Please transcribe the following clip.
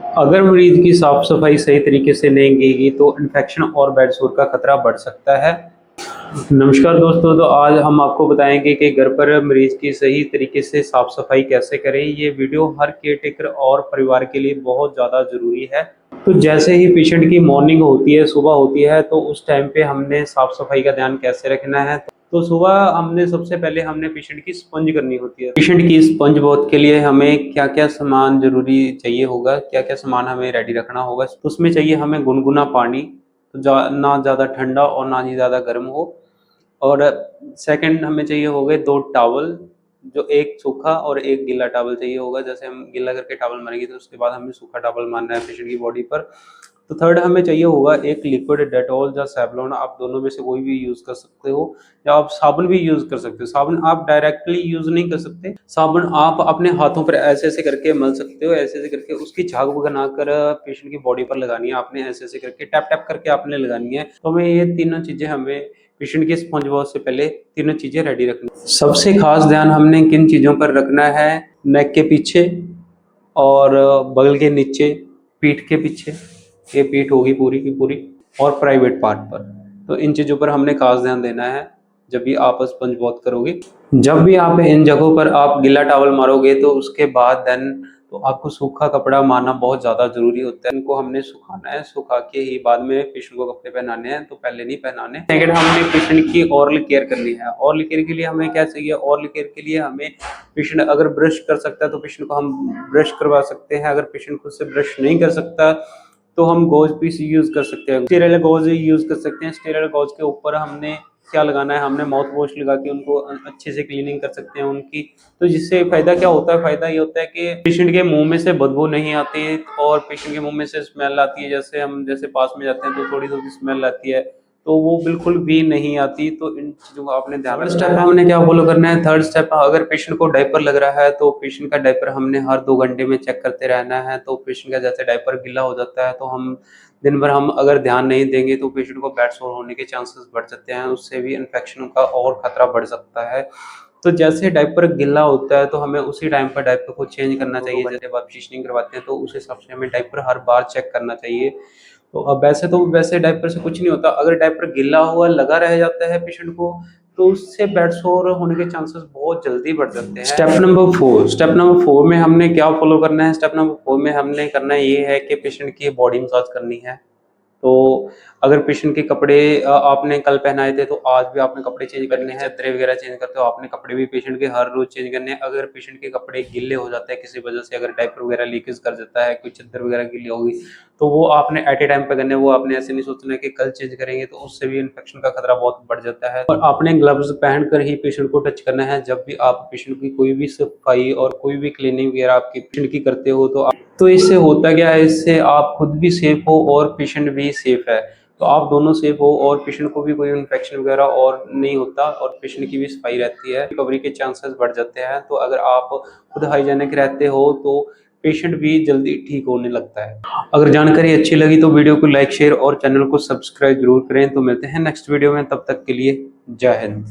अगर मरीज की साफ सफाई सही तरीके से नहीं की तो इन्फेक्शन और बेड सोर का खतरा बढ़ सकता है। नमस्कार दोस्तों, तो आज हम आपको बताएंगे कि घर पर मरीज की सही तरीके से साफ सफाई कैसे करें। ये वीडियो हर केयरटेकर और परिवार के लिए बहुत ज़्यादा ज़रूरी है। तो जैसे ही पेशेंट की मॉर्निंग होती है, सुबह होती है, तो उस टाइम पे हमने साफ सफाई का ध्यान कैसे रखना है। तो सुबह हमने सबसे पहले हमने पेशेंट की स्पंज करनी होती है। पेशेंट की स्पंज बहुत के लिए हमें क्या क्या सामान जरूरी चाहिए होगा, क्या क्या सामान हमें रेडी रखना होगा। तो उसमें चाहिए हमें गुनगुना पानी, तो ना ज़्यादा ठंडा और ना ही ज़्यादा गर्म हो। और सेकंड हमें चाहिए होंगे 2 टॉवल, जो एक सूखा और एक गीला टॉवल चाहिए होगा। जैसे हम गीला करके टॉवल मारेंगे तो उसके बाद हमें सूखा टॉवल मारना है पेशेंट की बॉडी पर। तो थर्ड हमें चाहिए होगा एक लिक्विड डेटॉल या सेवलॉन, आप दोनों में से कोई भी यूज़ कर सकते हो, या आप साबुन भी यूज़ कर सकते हो। साबुन आप डायरेक्टली यूज़ नहीं कर सकते, साबुन आप अपने हाथों पर ऐसे ऐसे करके मल सकते हो। ऐसे ऐसे करके उसकी झाग बनाकर पेशेंट की बॉडी पर लगानी है आपने, ऐसे ऐसे करके टैप टैप करके आपने लगानी है। तो हमें ये तीनों चीज़ें हमें पेशेंट के स्पंज बॉक्स से पहले तीनों चीजें रेडी रखनी। सबसे खास ध्यान हमने किन चीजों पर रखना है, नेक के पीछे और बगल के नीचे, पीठ के पीछे, ये पीठ होगी पूरी की पूरी, और प्राइवेट पार्ट पर। तो इन चीजों पर हमने खास ध्यान देना है जब भी आप स्पंज बॉथ करोगे। जब भी आप इन जगहों पर आप गीला टॉवल मारोगे तो उसके बाद देन तो आपको सूखा कपड़ा मारना बहुत ज़्यादा ज़रूरी होता है। इनको हमने सुखाना है, सुखा के ही बाद में पेशेंट को कपड़े पहनाने हैं, तो पहले नहीं पहनाने। सेकंड, हमने पेशेंट की ओरल केयर करनी है। ओरल केयर के लिए हमें क्या चाहिए, ओरल केयर के लिए हमें पेशेंट अगर ब्रश कर सकता है तो पेशेंट को हम ब्रश करवा सकते हैं। अगर पेशेंट खुद से ब्रश नहीं कर सकता तो हम गॉज पीस यूज कर सकते हैं, स्टेराइल गॉज यूज कर सकते हैं। स्टेराइल गॉज के ऊपर हमने क्या लगाना है, हमने माउथ वॉश लगा के उनको अच्छे से क्लीनिंग कर सकते हैं उनकी। तो जिससे फायदा क्या होता है, फायदा ये होता है कि पेशेंट के मुंह में से बदबू नहीं आती, और पेशेंट के मुंह में से स्मेल आती है, जैसे हम जैसे पास में जाते हैं तो थोड़ी थोड़ी स्मेल आती है, तो वो बिल्कुल भी नहीं आती। तो इन चीजों का आपने ध्यान रखना है। स्टेप हमने क्या फॉलो करना है, थर्ड स्टेप, अगर पेशेंट को डायपर लग रहा है तो पेशेंट का डायपर हमने हर 2 घंटे में चेक करते रहना है। तो पेशेंट का जैसे डायपर गीला हो जाता है तो हम दिन भर हम अगर ध्यान नहीं देंगे तो पेशेंट को बेड सोर होने के चांसेस बढ़ सकते हैं, उससे भी इन्फेक्शन का और खतरा बढ़ सकता है। तो जैसे डायपर गीला होता है तो हमें उसी टाइम पर डायपर को चेंज करना चाहिए। जैसे आप स्टिचिंग करवाते हैं तो उस हिसाब से हमें डायपर हर बार चेक करना चाहिए। तो अब वैसे डायपर से कुछ नहीं होता, अगर डायपर गीला हुआ लगा रह जाता है पेशेंट को तो उससे बेड सोर होने के चांसेस बहुत जल्दी बढ़ जाते हैं। स्टेप नंबर 4 में हमने क्या फॉलो करना है, स्टेप नंबर 4 में हमने करना ये है कि पेशेंट की बॉडी मसाज करनी है। तो अगर पेशेंट के कपड़े आपने कल पहनाए थे तो आज भी आपने कपड़े चेंज करने हैं, चद्दरें वगैरह चेंज करते हो आपने कपड़े भी पेशेंट के हर रोज चेंज करने हैं। अगर पेशेंट के कपड़े गीले हो जाते हैं किसी वजह से, अगर डायपर वगैरह लीकेज कर देता है, कोई चद्दर वगैरह गीली होगी, तो वो आपने एट ए टाइम पे करने, वो आपने ऐसे नहीं सोचना है कि कल चेंज करेंगे, तो उससे भी इन्फेक्शन का खतरा बहुत बढ़ जाता है। और आपने ग्लव्स पहनकर ही पेशेंट को टच करना है जब भी आप पेशेंट की कोई भी सफाई और कोई भी क्लीनिंग वगैरह आपकी पेशेंट की करते हो। तो इससे होता क्या है, इससे आप खुद भी सेफ हो और पेशेंट भी सेफ है। तो आप दोनों सेफ हो और पेशेंट को भी कोई इन्फेक्शन वगैरह और नहीं होता, और पेशेंट की भी सफाई रहती है, रिकवरी के चांसेस बढ़ जाते हैं। तो अगर आप खुद हाइजेनिक रहते हो तो पेशेंट भी जल्दी ठीक होने लगता है। अगर जानकारी अच्छी लगी तो वीडियो को लाइक, शेयर और चैनल को सब्सक्राइब जरूर करें। तो मिलते हैं नेक्स्ट वीडियो में, तब तक के लिए जय हिंद।